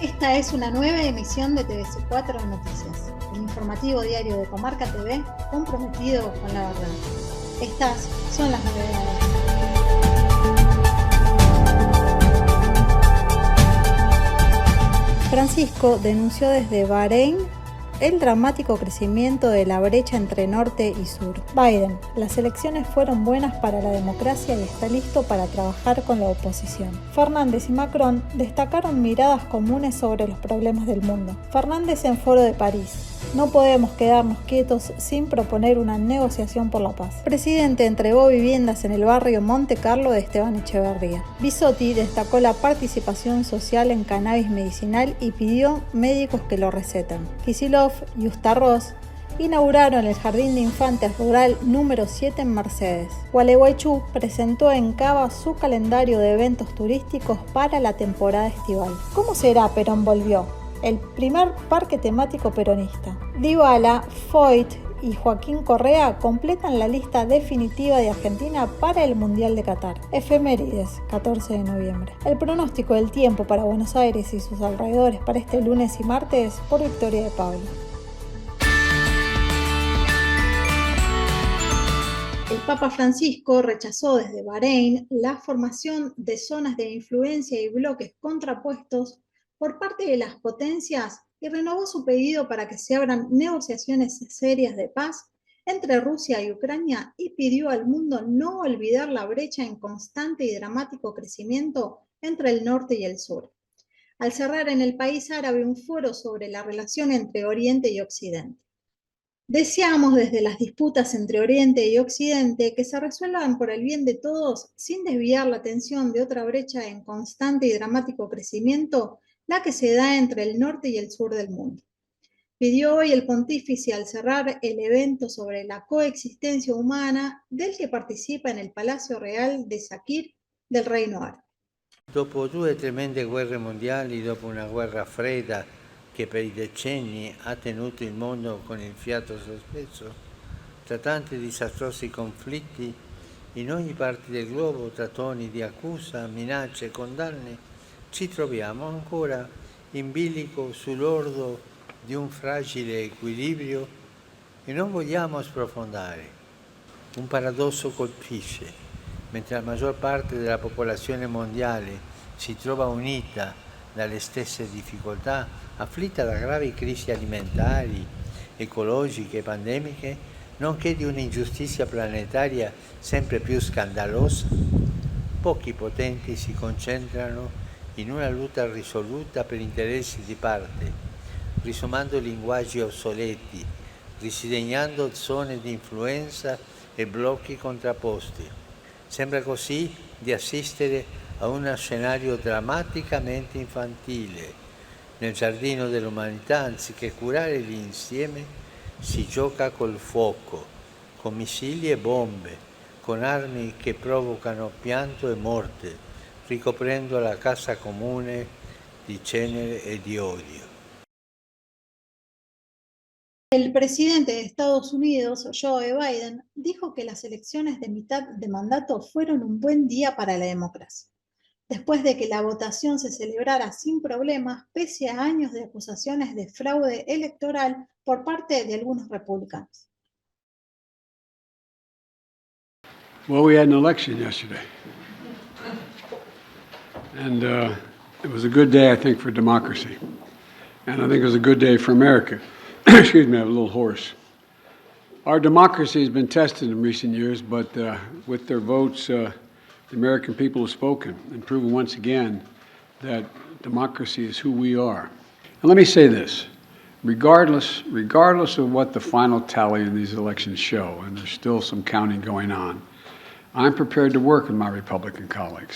Esta es una nueva emisión de TVC4 Noticias, el informativo diario de Comarca TV comprometido con la verdad. Estas son las novedades. Francisco denunció desde Bahrein el dramático crecimiento de la brecha entre norte y sur. Biden: las elecciones fueron buenas para la democracia y está listo para trabajar con la oposición. Fernández y Macron destacaron miradas comunes sobre los problemas del mundo. Fernández en Foro de París: no podemos quedarnos quietos sin proponer una negociación por la paz. Presidente entregó viviendas en el barrio Monte Carlo de Esteban Echeverría. Bisotti destacó la participación social en cannabis medicinal y pidió médicos que lo receten. Kicillof y Ustarros inauguraron el Jardín de Infantes Rural número 7 en Mercedes. Gualeguaychú presentó en Cava su calendario de eventos turísticos para la temporada estival. ¿Cómo será Perón volvió? El primer parque temático peronista. Dybala, Foyt y Joaquín Correa completan la lista definitiva de Argentina para el Mundial de Qatar. Efemérides, 14 de noviembre. El pronóstico del tiempo para Buenos Aires y sus alrededores para este lunes y martes por Victoria de Pablo. El Papa Francisco rechazó desde Bahrein la formación de zonas de influencia y bloques contrapuestos por parte de las potencias y renovó su pedido para que se abran negociaciones serias de paz entre Rusia y Ucrania y pidió al mundo no olvidar la brecha en constante y dramático crecimiento entre el norte y el sur, al cerrar en el país árabe un foro sobre la relación entre Oriente y Occidente. Deseamos desde las disputas entre Oriente y Occidente que se resuelvan por el bien de todos sin desviar la atención de otra brecha en constante y dramático crecimiento, la que se da entre el norte y el sur del mundo. Pidió hoy el pontífice al cerrar el evento sobre la coexistencia humana del que participa en el Palacio Real de Sakir del Reino Árabe. Dopo due tremende guerre mondiali, dopo una guerra fredda che per i decenni ha tenuto il mondo con il fiato sospeso, tra tanti disastrosi conflitti in ogni parte del globo, tra toni di accusa, minacce e condanne, ci troviamo ancora in bilico sull'orlo di un fragile equilibrio e non vogliamo sprofondare. Un paradosso colpisce: mentre la maggior parte della popolazione mondiale si trova unita dalle stesse difficoltà, afflitta da gravi crisi alimentari, ecologiche e pandemiche, nonché di un'ingiustizia planetaria sempre più scandalosa, pochi potenti si concentrano in una lotta risoluta per interessi di parte, risumando linguaggi obsoleti, ridisegnando zone di influenza e blocchi contrapposti. Sembra così di assistere a uno scenario drammaticamente infantile. Nel giardino dell'umanità, anziché curare l'insieme, si gioca col fuoco, con missili e bombe, con armi che provocano pianto e morte, ricoprendo la casa comune di cenere e di odio. El presidente de Estados Unidos, Joe Biden, dijo que las elecciones de mitad de mandato fueron un buen día para la democracia, después de que la votación se celebrara sin problemas, pese a años de acusaciones de fraude electoral por parte de algunos republicanos. Well, we had an election yesterday. And it was a good day, I think, for democracy. And I think it was a good day for America. Excuse me, I have a little hoarse. Our democracy has been tested in recent years, but with their votes, the American people have spoken and proven once again that democracy is who we are. And let me say this, regardless of what the final tally in these elections show, and there's still some counting going on, I'm prepared to work with my Republican colleagues.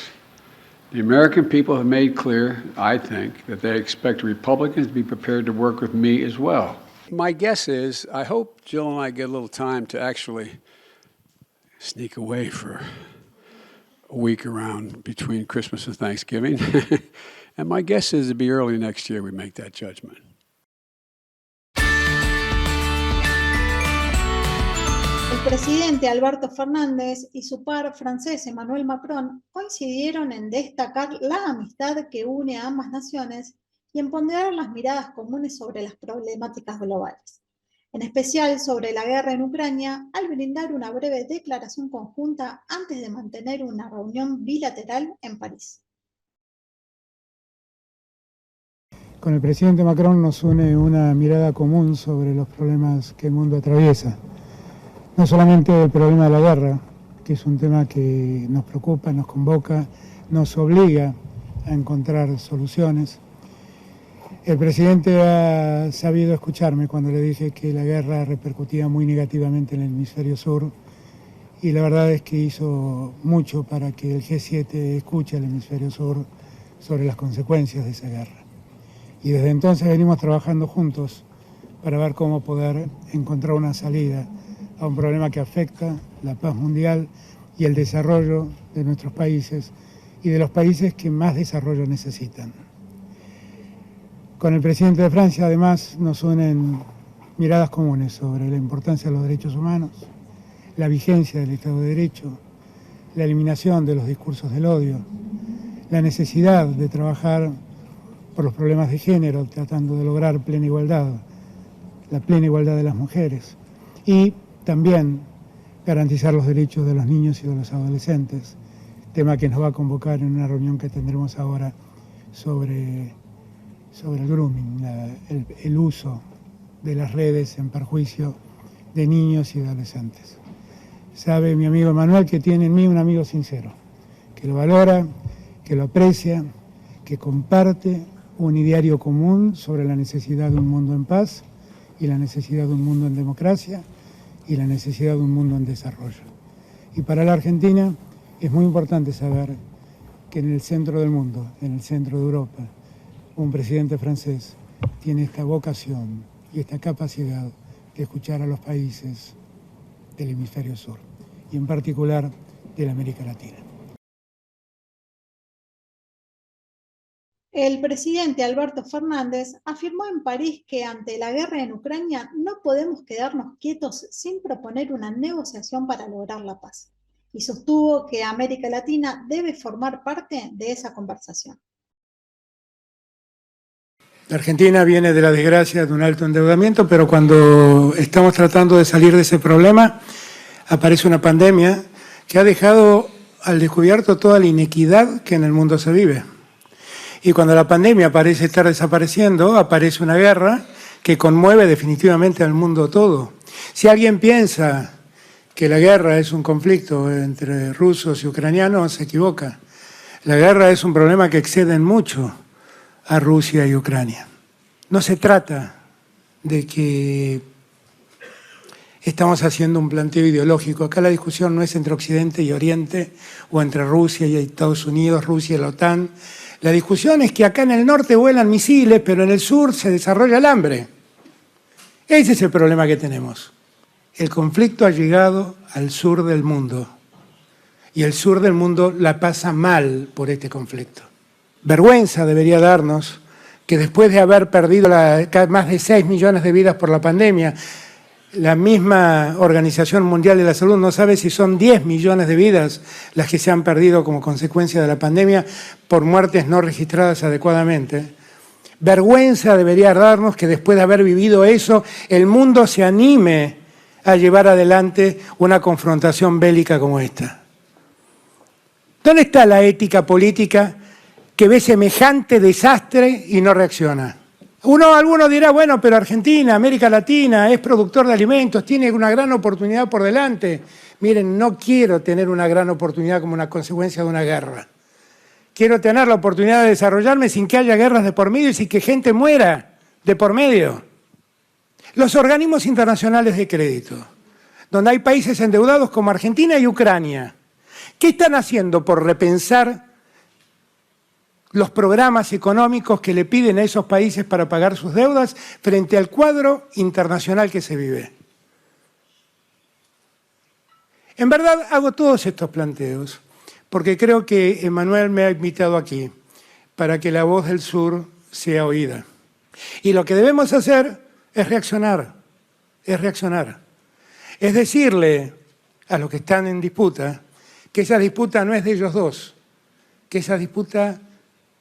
The American people have made clear, I think, that they expect Republicans to be prepared to work with me as well. My guess is, I hope Jill and I get a little time to actually sneak away for a week around between Christmas and Thanksgiving. And my guess is it'll be early next year we make that judgment. El presidente Alberto Fernández y su par francés Emmanuel Macron coincidieron en destacar la amistad que une a ambas naciones y en ponderar las miradas comunes sobre las problemáticas globales, en especial sobre la guerra en Ucrania, al brindar una breve declaración conjunta antes de mantener una reunión bilateral en París. Con el presidente Macron nos une una mirada común sobre los problemas que el mundo atraviesa. No solamente el problema de la guerra, que es un tema que nos preocupa, nos convoca, nos obliga a encontrar soluciones. El presidente ha sabido escucharme cuando le dije que la guerra repercutía muy negativamente en el hemisferio sur, y la verdad es que hizo mucho para que el G7 escuche al hemisferio sur sobre las consecuencias de esa guerra. Y desde entonces venimos trabajando juntos para ver cómo poder encontrar una salida a un problema que afecta la paz mundial y el desarrollo de nuestros países y de los países que más desarrollo necesitan. Con el presidente de Francia, además, nos unen miradas comunes sobre la importancia de los derechos humanos, la vigencia del Estado de Derecho, la eliminación de los discursos del odio, la necesidad de trabajar por los problemas de género, tratando de lograr plena igualdad, la plena igualdad de las mujeres, y también garantizar los derechos de los niños y de los adolescentes, tema que nos va a convocar en una reunión que tendremos ahora sobre el grooming, el uso de las redes en perjuicio de niños y adolescentes. Sabe mi amigo Manuel que tiene en mí un amigo sincero, que lo valora, que lo aprecia, que comparte un ideario común sobre la necesidad de un mundo en paz y la necesidad de un mundo en democracia y la necesidad de un mundo en desarrollo. Y para la Argentina es muy importante saber que en el centro del mundo, en el centro de Europa, un presidente francés tiene esta vocación y esta capacidad de escuchar a los países del hemisferio sur y en particular de la América Latina. El presidente Alberto Fernández afirmó en París que ante la guerra en Ucrania no podemos quedarnos quietos sin proponer una negociación para lograr la paz, y sostuvo que América Latina debe formar parte de esa conversación. La Argentina viene de la desgracia de un alto endeudamiento, pero cuando estamos tratando de salir de ese problema, aparece una pandemia que ha dejado al descubierto toda la inequidad que en el mundo se vive. Y cuando la pandemia parece estar desapareciendo, aparece una guerra que conmueve definitivamente al mundo todo. Si alguien piensa que la guerra es un conflicto entre rusos y ucranianos, se equivoca. La guerra es un problema que excede en mucho a Rusia y Ucrania. No se trata de que estamos haciendo un planteo ideológico. Acá la discusión no es entre Occidente y Oriente o entre Rusia y Estados Unidos, Rusia y la OTAN. La discusión es que acá en el norte vuelan misiles, pero en el sur se desarrolla el hambre. Ese es el problema que tenemos. El conflicto ha llegado al sur del mundo y el sur del mundo la pasa mal por este conflicto. Vergüenza debería darnos que después de haber perdido más de 6 millones de vidas por la pandemia, la misma Organización Mundial de la Salud no sabe si son 10 millones de vidas las que se han perdido como consecuencia de la pandemia por muertes no registradas adecuadamente. Vergüenza debería darnos que después de haber vivido eso, el mundo se anime a llevar adelante una confrontación bélica como esta. ¿Dónde está la ética política que ve semejante desastre y no reacciona? Alguno dirá, bueno, pero Argentina, América Latina, es productor de alimentos, tiene una gran oportunidad por delante. Miren, no quiero tener una gran oportunidad como una consecuencia de una guerra. Quiero tener la oportunidad de desarrollarme sin que haya guerras de por medio y sin que gente muera de por medio. Los organismos internacionales de crédito, donde hay países endeudados como Argentina y Ucrania, ¿qué están haciendo por repensar los programas económicos que le piden a esos países para pagar sus deudas frente al cuadro internacional que se vive? En verdad hago todos estos planteos porque creo que Emmanuel me ha invitado aquí para que la voz del sur sea oída. Y lo que debemos hacer es reaccionar, es decirle a los que están en disputa que esa disputa no es de ellos dos, que esa disputa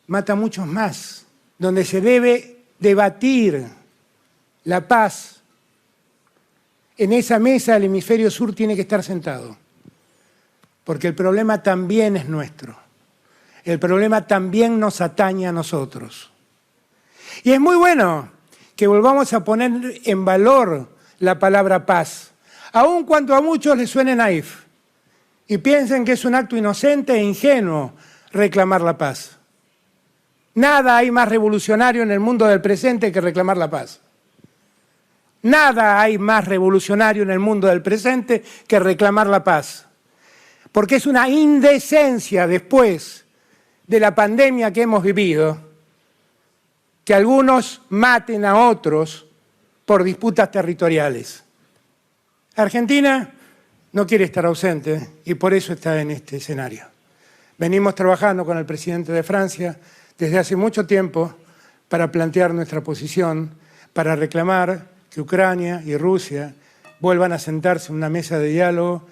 mata a muchos más donde se debe debatir la paz, en esa mesa el hemisferio sur tiene que estar sentado, porque el problema también es nuestro. El problema también nos atañe a nosotros. Y es muy bueno que volvamos a poner en valor la palabra paz, aun cuando a muchos les suene naif y piensen que es un acto inocente e ingenuo reclamar la paz. Nada hay más revolucionario en el mundo del presente que reclamar la paz. Nada hay más revolucionario en el mundo del presente que reclamar la paz. Porque es una indecencia después de la pandemia que hemos vivido, que algunos maten a otros por disputas territoriales. Argentina no quiere estar ausente y por eso está en este escenario. Venimos trabajando con el presidente de Francia desde hace mucho tiempo para plantear nuestra posición, para reclamar que Ucrania y Rusia vuelvan a sentarse en una mesa de diálogo.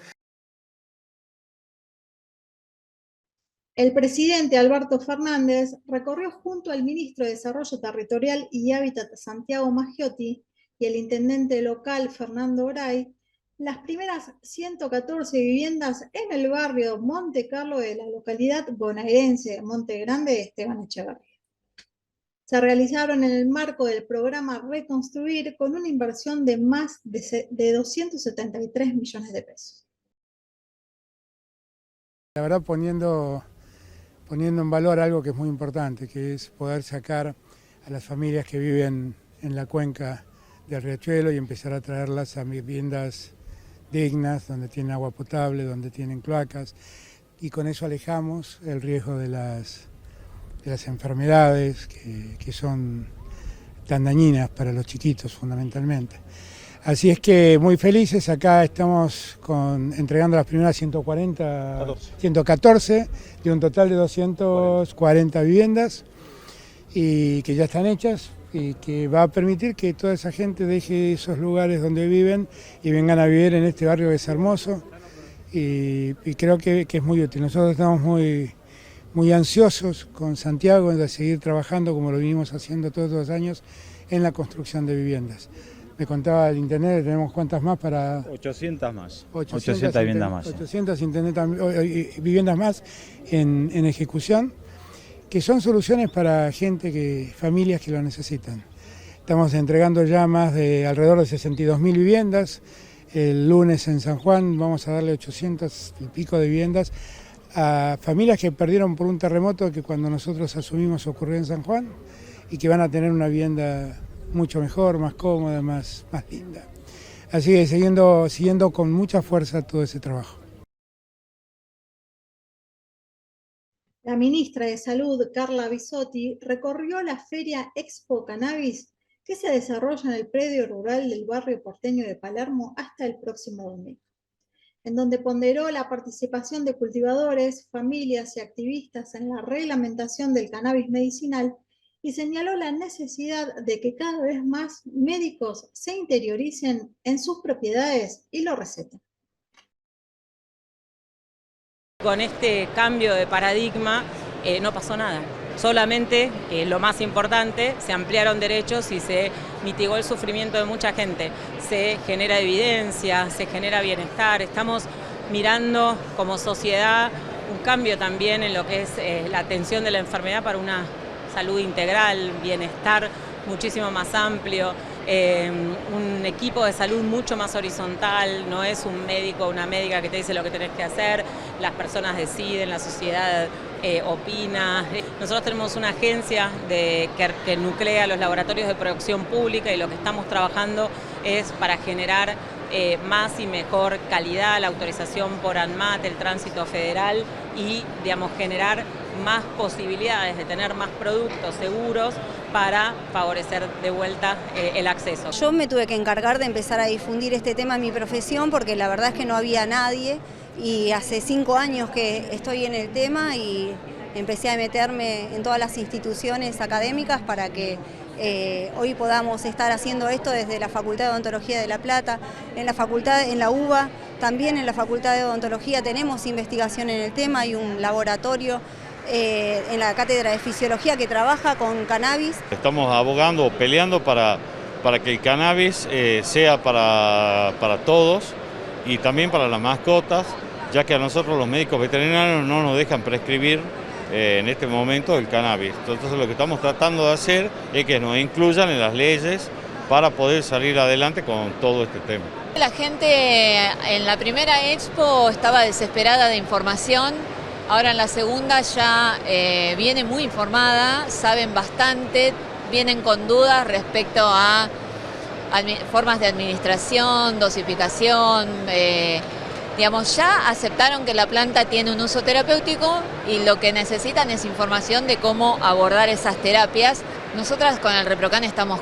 El presidente Alberto Fernández recorrió junto al ministro de Desarrollo Territorial y Hábitat Santiago Maggiotti y el intendente local Fernando Oray las primeras 114 viviendas en el barrio Monte Carlo de la localidad bonaerense de Monte Grande de Esteban Echeverría. Se realizaron en el marco del programa Reconstruir con una inversión de más de 273 millones de pesos. La verdad poniendo en valor algo que es muy importante, que es poder sacar a las familias que viven en la cuenca del riachuelo y empezar a traerlas a viviendas dignas, donde tienen agua potable, donde tienen cloacas, y con eso alejamos el riesgo de las enfermedades que son tan dañinas para los chiquitos fundamentalmente. Así es que muy felices, acá estamos entregando las primeras 114 de un total de 240 viviendas y que ya están hechas y que va a permitir que toda esa gente deje esos lugares donde viven y vengan a vivir en este barrio que es hermoso y creo que es muy útil. Nosotros estamos muy ansiosos con Santiago de seguir trabajando como lo vinimos haciendo todos los años en la construcción de viviendas. Me contaba el intendente, tenemos cuántas más para... 800 más. 800 viviendas más. 800 viviendas más en ejecución, que son soluciones para familias que lo necesitan. Estamos entregando ya más de alrededor de 62.000 viviendas. El lunes en San Juan vamos a darle 800 y pico de viviendas a familias que perdieron por un terremoto que cuando nosotros asumimos ocurrió en San Juan y que van a tener una vivienda mucho mejor, más cómoda, más linda. Así que siguiendo con mucha fuerza todo ese trabajo. La ministra de Salud, Carla Bisotti, recorrió la feria Expo Cannabis que se desarrolla en el predio rural del barrio porteño de Palermo hasta el próximo domingo, en donde ponderó la participación de cultivadores, familias y activistas en la reglamentación del cannabis medicinal y señaló la necesidad de que cada vez más médicos se interioricen en sus propiedades y lo receten. Con este cambio de paradigma no pasó nada. Solamente, lo más importante, se ampliaron derechos y se mitigó el sufrimiento de mucha gente. Se genera evidencia, se genera bienestar. Estamos mirando como sociedad un cambio también en lo que es la atención de la enfermedad para una salud integral, bienestar muchísimo más amplio, un equipo de salud mucho más horizontal, no es un médico o una médica que te dice lo que tenés que hacer, las personas deciden, la sociedad opina. Nosotros tenemos una agencia que nuclea los laboratorios de producción pública y lo que estamos trabajando es para generar más y mejor calidad, la autorización por ANMAT, el tránsito federal y, digamos, generar más posibilidades de tener más productos seguros para favorecer de vuelta el acceso. Yo me tuve que encargar de empezar a difundir este tema en mi profesión porque la verdad es que no había nadie y hace 5 años que estoy en el tema y empecé a meterme en todas las instituciones académicas para que hoy podamos estar haciendo esto desde la Facultad de Odontología de La Plata, en la UBA, también en la Facultad de Odontología tenemos investigación en el tema, hay un laboratorio en la cátedra de fisiología que trabaja con cannabis. Estamos abogando o peleando para que el cannabis sea para todos y también para las mascotas, ya que a nosotros los médicos veterinarios no nos dejan prescribir en este momento el cannabis. Entonces lo que estamos tratando de hacer es que nos incluyan en las leyes para poder salir adelante con todo este tema. La gente en la primera expo estaba desesperada de información, ahora en la segunda ya viene muy informada, saben bastante, vienen con dudas respecto a formas de administración, dosificación, digamos, ya aceptaron que la planta tiene un uso terapéutico y lo que necesitan es información de cómo abordar esas terapias. Nosotras con el ReproCan estamos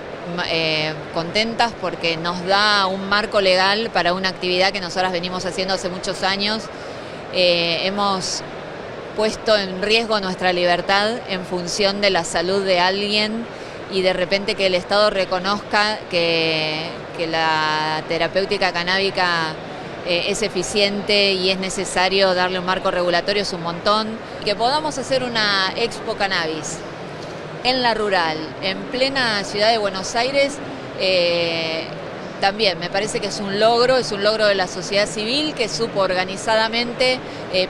contentas porque nos da un marco legal para una actividad que nosotras venimos haciendo hace muchos años. Hemos puesto en riesgo nuestra libertad en función de la salud de alguien y de repente que el Estado reconozca que la terapéutica canábica es eficiente y es necesario darle un marco regulatorio es un montón. Que podamos hacer una Expo Cannabis en la rural, en plena ciudad de Buenos Aires, también me parece que es un logro de la sociedad civil que supo organizadamente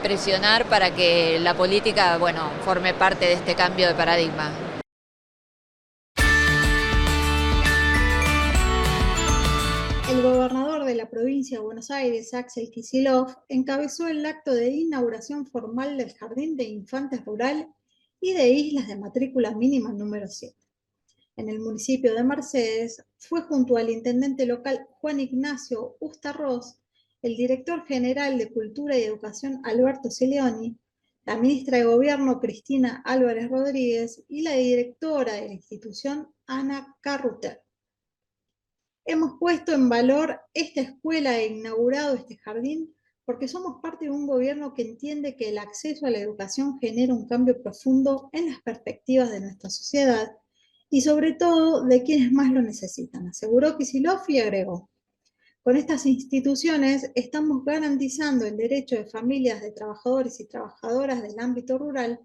presionar para que la política, bueno, forme parte de este cambio de paradigma. El gobernador de la provincia de Buenos Aires, Axel Kicillof, encabezó el acto de inauguración formal del Jardín de Infantes Rural y de Islas de Matrícula Mínima número 7. En el municipio de Mercedes fue junto al intendente local Juan Ignacio Ustarroz, el director general de Cultura y Educación Alberto Sileoni, la ministra de Gobierno Cristina Álvarez Rodríguez y la directora de la institución Ana Carruter. Hemos puesto en valor esta escuela e inaugurado este jardín porque somos parte de un gobierno que entiende que el acceso a la educación genera un cambio profundo en las perspectivas de nuestra sociedad y sobre todo de quienes más lo necesitan, aseguró Kicillof y agregó: con estas instituciones estamos garantizando el derecho de familias de trabajadores y trabajadoras del ámbito rural,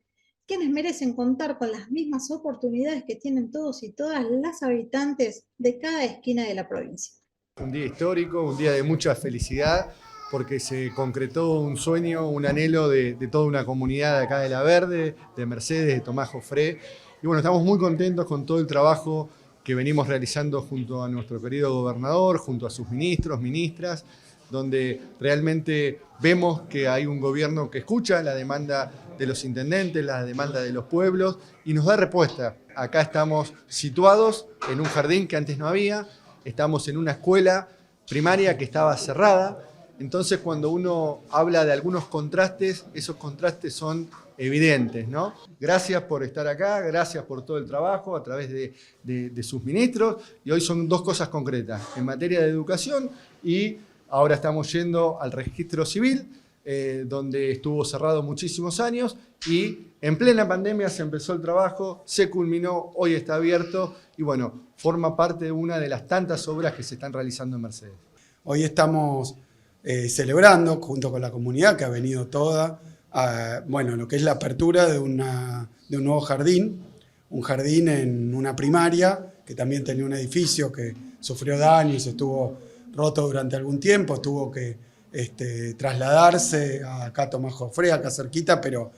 quienes merecen contar con las mismas oportunidades que tienen todos y todas las habitantes de cada esquina de la provincia. Un día histórico, un día de mucha felicidad, porque se concretó un sueño, un anhelo de toda una comunidad de acá de La Verde, de Mercedes, de Tomás Jofré. Y bueno, estamos muy contentos con todo el trabajo que venimos realizando junto a nuestro querido gobernador, junto a sus ministros, ministras, donde realmente vemos que hay un gobierno que escucha la demanda de los intendentes, la demanda de los pueblos y nos da respuesta. Acá estamos situados en un jardín que antes no había, estamos en una escuela primaria que estaba cerrada, entonces cuando uno habla de algunos contrastes, esos contrastes son evidentes, ¿no? Gracias por estar acá, gracias por todo el trabajo a través de sus ministros y hoy son dos cosas concretas, en materia de educación y ahora estamos yendo al registro civil, donde estuvo cerrado muchísimos años y en plena pandemia se empezó el trabajo, se culminó, hoy está abierto y bueno, forma parte de una de las tantas obras que se están realizando en Mercedes. Hoy estamos celebrando junto con la comunidad que ha venido toda, bueno, lo que es la apertura de un nuevo jardín, un jardín en una primaria que también tenía un edificio que sufrió daños, estuvo roto durante algún tiempo, tuvo que trasladarse acá a Tomás Jofré, acá cerquita, pero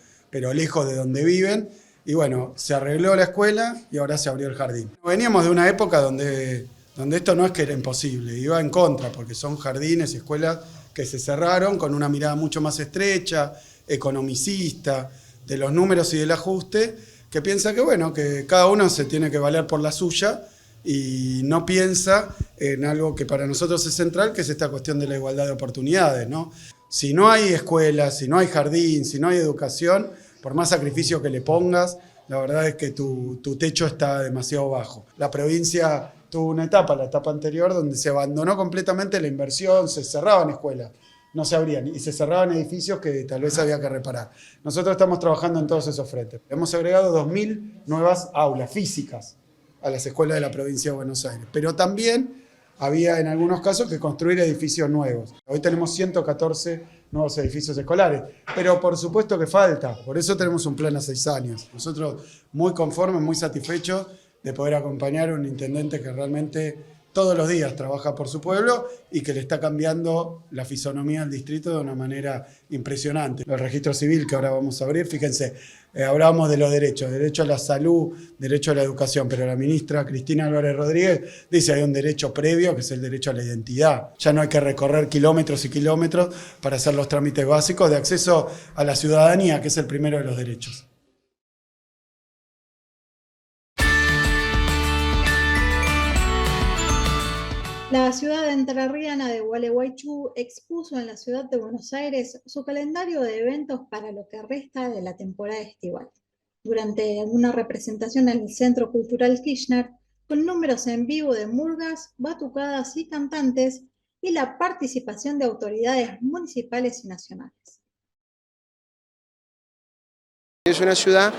lejos de donde viven. Y bueno, se arregló la escuela y ahora se abrió el jardín. Veníamos de una época donde esto no es que era imposible, iba en contra, porque son jardines y escuelas que se cerraron con una mirada mucho más estrecha, economicista, de los números y del ajuste, que piensa que bueno, que cada uno se tiene que valer por la suya y no piensa en algo que para nosotros es central, que es esta cuestión de la igualdad de oportunidades, ¿no? Si no hay escuelas, si no hay jardín, si no hay educación, por más sacrificio que le pongas, la verdad es que tu techo está demasiado bajo. La provincia tuvo una etapa, la etapa anterior, donde se abandonó completamente la inversión, se cerraban escuelas, no se abrían, y se cerraban edificios que tal vez había que reparar. Nosotros estamos trabajando en todos esos frentes. Hemos agregado 2.000 nuevas aulas físicas a las escuelas de la provincia de Buenos Aires, pero también había en algunos casos que construir edificios nuevos. Hoy tenemos 114 nuevos edificios escolares. Pero por supuesto que falta, por eso tenemos un plan a 6 años. Nosotros muy conformes, muy satisfechos de poder acompañar a un intendente que realmente todos los días trabaja por su pueblo y que le está cambiando la fisonomía al distrito de una manera impresionante. El registro civil que ahora vamos a abrir, fíjense, hablábamos de los derechos, derecho a la salud, derecho a la educación, pero la ministra Cristina Álvarez Rodríguez dice que hay un derecho previo que es el derecho a la identidad. Ya no hay que recorrer kilómetros y kilómetros para hacer los trámites básicos de acceso a la ciudadanía, que es el primero de los derechos. La ciudad entrerriana de Gualeguaychú expuso en la ciudad de Buenos Aires su calendario de eventos para lo que resta de la temporada estival. Durante una representación en el Centro Cultural Kirchner, con números en vivo de murgas, batucadas y cantantes, y la participación de autoridades municipales y nacionales. Es una ciudad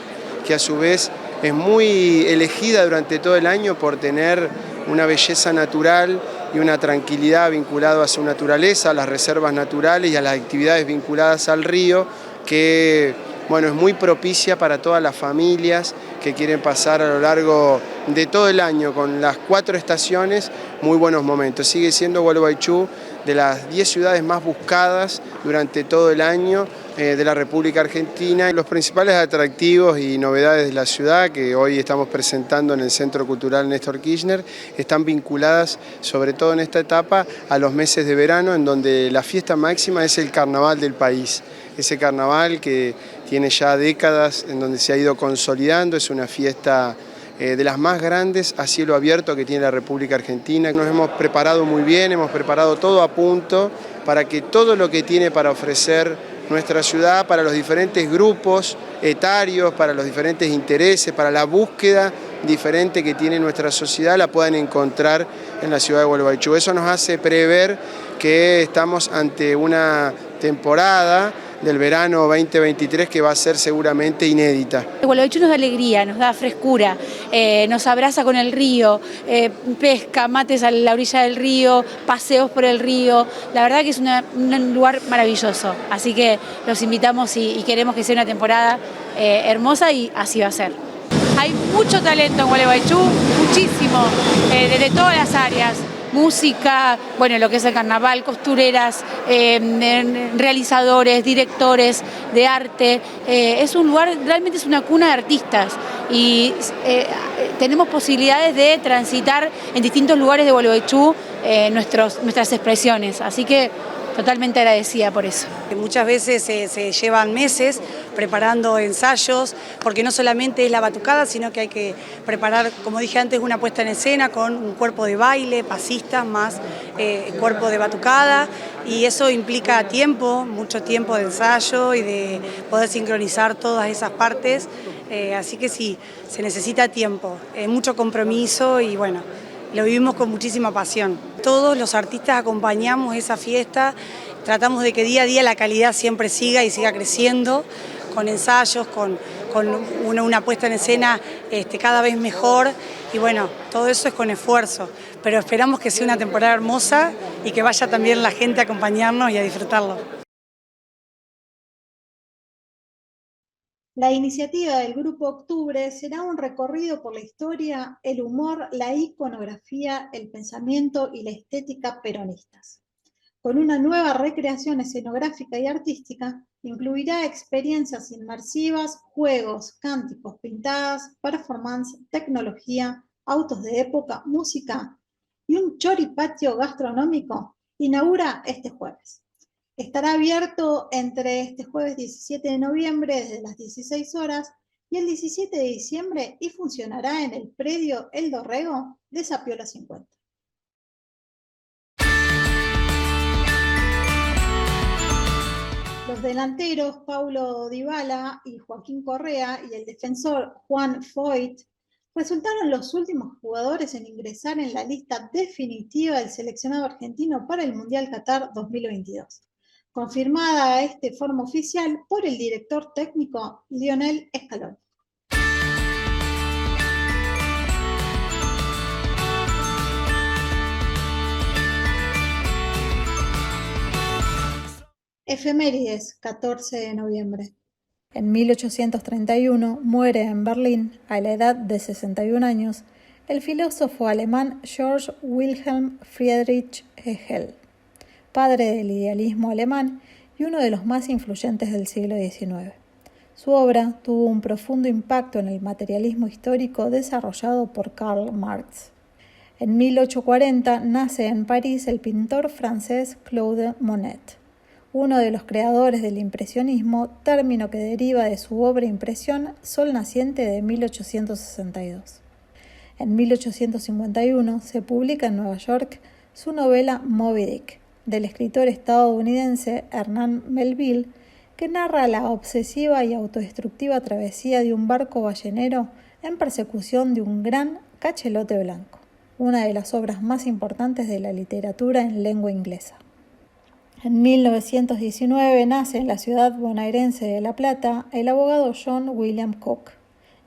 que a su vez es muy elegida durante todo el año por tener una belleza natural y una tranquilidad vinculada a su naturaleza, a las reservas naturales y a las actividades vinculadas al río, que bueno, es muy propicia para todas las familias que quieren pasar a lo largo de todo el año con las 4 estaciones muy buenos momentos. Sigue siendo Gualeguaychú de las 10 ciudades más buscadas durante todo el año de la República Argentina. Los principales atractivos y novedades de la ciudad que hoy estamos presentando en el Centro Cultural Néstor Kirchner están vinculadas, sobre todo en esta etapa, a los meses de verano, en donde la fiesta máxima es el carnaval del país. Ese carnaval que tiene ya décadas, en donde se ha ido consolidando, es una fiesta de las más grandes a cielo abierto que tiene la República Argentina. Nos hemos preparado muy bien, hemos preparado todo a punto para que todo lo que tiene para ofrecer nuestra ciudad, para los diferentes grupos etarios, para los diferentes intereses, para la búsqueda diferente que tiene nuestra sociedad, la puedan encontrar en la ciudad de Gualeguaychú. Eso nos hace prever que estamos ante una temporada del verano 2023 que va a ser seguramente inédita. Gualeguaychú nos da alegría, nos da frescura, nos abraza con el río, pesca, mates a la orilla del río, paseos por el río. La verdad que es un lugar maravilloso, así que los invitamos y queremos que sea una temporada hermosa y así va a ser. Hay mucho talento en Gualeguaychú, muchísimo, desde todas las áreas. Música, bueno, lo que es el carnaval, costureras, realizadores, directores de arte. Es un lugar, realmente es una cuna de artistas y tenemos posibilidades de transitar en distintos lugares de Gualeguaychú nuestras expresiones, así que totalmente agradecida por eso. Muchas veces se llevan meses preparando ensayos, porque no solamente es la batucada, sino que hay que preparar, como dije antes, una puesta en escena con un cuerpo de baile, pasistas, más cuerpo de batucada, y eso implica tiempo, mucho tiempo de ensayo y de poder sincronizar todas esas partes, así que sí, se necesita tiempo, mucho compromiso y bueno, lo vivimos con muchísima pasión. Todos los artistas acompañamos esa fiesta, tratamos de que día a día la calidad siempre siga y siga creciendo, con ensayos, con una puesta en escena cada vez mejor y bueno, todo eso es con esfuerzo, pero esperamos que sea una temporada hermosa y que vaya también la gente a acompañarnos y a disfrutarlo. La iniciativa del Grupo Octubre será un recorrido por la historia, el humor, la iconografía, el pensamiento y la estética peronistas. Con una nueva recreación escenográfica y artística, incluirá experiencias inmersivas, juegos, cánticos, pintadas, performance, tecnología, autos de época, música y un choripatio gastronómico. Inaugura este jueves. Estará abierto entre este jueves 17 de noviembre desde las 16 horas y el 17 de diciembre y funcionará en el predio El Dorrego de Zapiola 50. Los delanteros Paulo Dybala y Joaquín Correa y el defensor Juan Foyt resultaron los últimos jugadores en ingresar en la lista definitiva del seleccionado argentino para el Mundial Qatar 2022. Confirmada de forma oficial por el director técnico Lionel Scaloni. Efemérides, 14 de noviembre. En 1831 muere en Berlín, a la edad de 61 años, el filósofo alemán Georg Wilhelm Friedrich Hegel, padre del idealismo alemán y uno de los más influyentes del siglo XIX. Su obra tuvo un profundo impacto en el materialismo histórico desarrollado por Karl Marx. En 1840 nace en París el pintor francés Claude Monet, uno de los creadores del impresionismo, término que deriva de su obra Impresión, Sol naciente de 1862. En 1851 se publica en Nueva York su novela Moby Dick, del escritor estadounidense Hernán Melville, que narra la obsesiva y autodestructiva travesía de un barco ballenero en persecución de un gran cachelote blanco, una de las obras más importantes de la literatura en lengua inglesa. En 1919 nace en la ciudad bonaerense de La Plata el abogado John William Cook,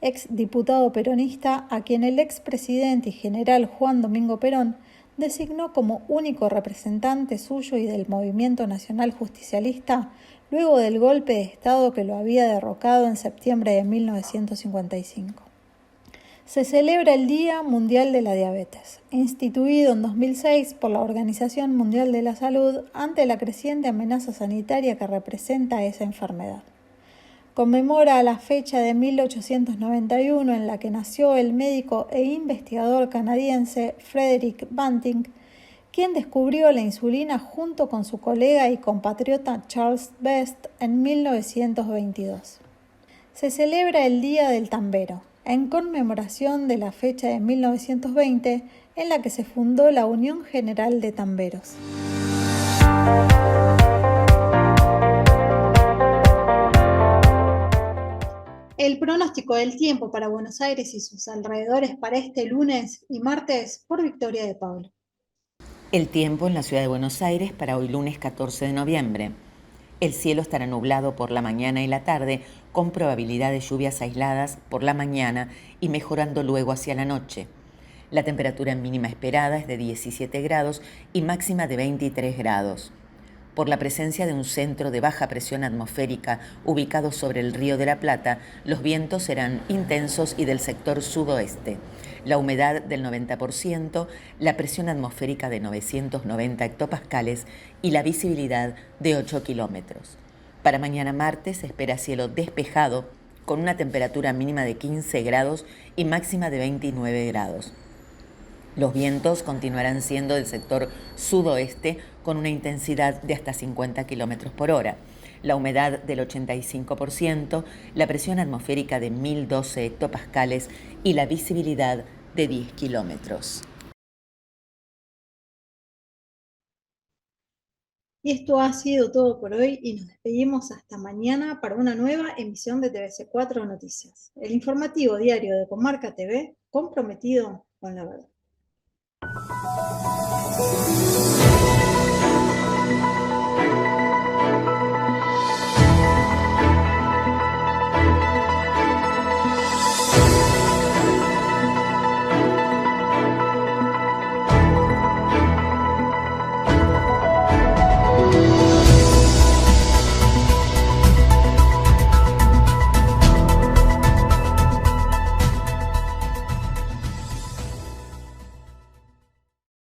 ex diputado peronista a quien el expresidente y general Juan Domingo Perón designó como único representante suyo y del movimiento nacional justicialista luego del golpe de Estado que lo había derrocado en septiembre de 1955. Se celebra el Día Mundial de la Diabetes, instituido en 2006 por la Organización Mundial de la Salud ante la creciente amenaza sanitaria que representa esa enfermedad. Conmemora la fecha de 1891 en la que nació el médico e investigador canadiense Frederick Banting, quien descubrió la insulina junto con su colega y compatriota Charles Best en 1922. Se celebra el Día del Tambero, en conmemoración de la fecha de 1920 en la que se fundó la Unión General de Tamberos. El pronóstico del tiempo para Buenos Aires y sus alrededores para este lunes y martes por Victoria de Pablo. El tiempo en la ciudad de Buenos Aires para hoy lunes 14 de noviembre. El cielo estará nublado por la mañana y la tarde, con probabilidad de lluvias aisladas por la mañana y mejorando luego hacia la noche. La temperatura mínima esperada es de 17 grados y máxima de 23 grados. Por la presencia de un centro de baja presión atmosférica ubicado sobre el Río de la Plata, los vientos serán intensos y del sector sudoeste. La humedad del 90%, la presión atmosférica de 990 hectopascales y la visibilidad de 8 kilómetros. Para mañana martes se espera cielo despejado con una temperatura mínima de 15 grados y máxima de 29 grados. Los vientos continuarán siendo del sector sudoeste con una intensidad de hasta 50 kilómetros por hora. La humedad del 85%, la presión atmosférica de 1012 hectopascales y la visibilidad de 10 kilómetros. Y esto ha sido todo por hoy y nos despedimos hasta mañana para una nueva emisión de TVC4 Noticias, el informativo diario de Comarca TV comprometido con la verdad.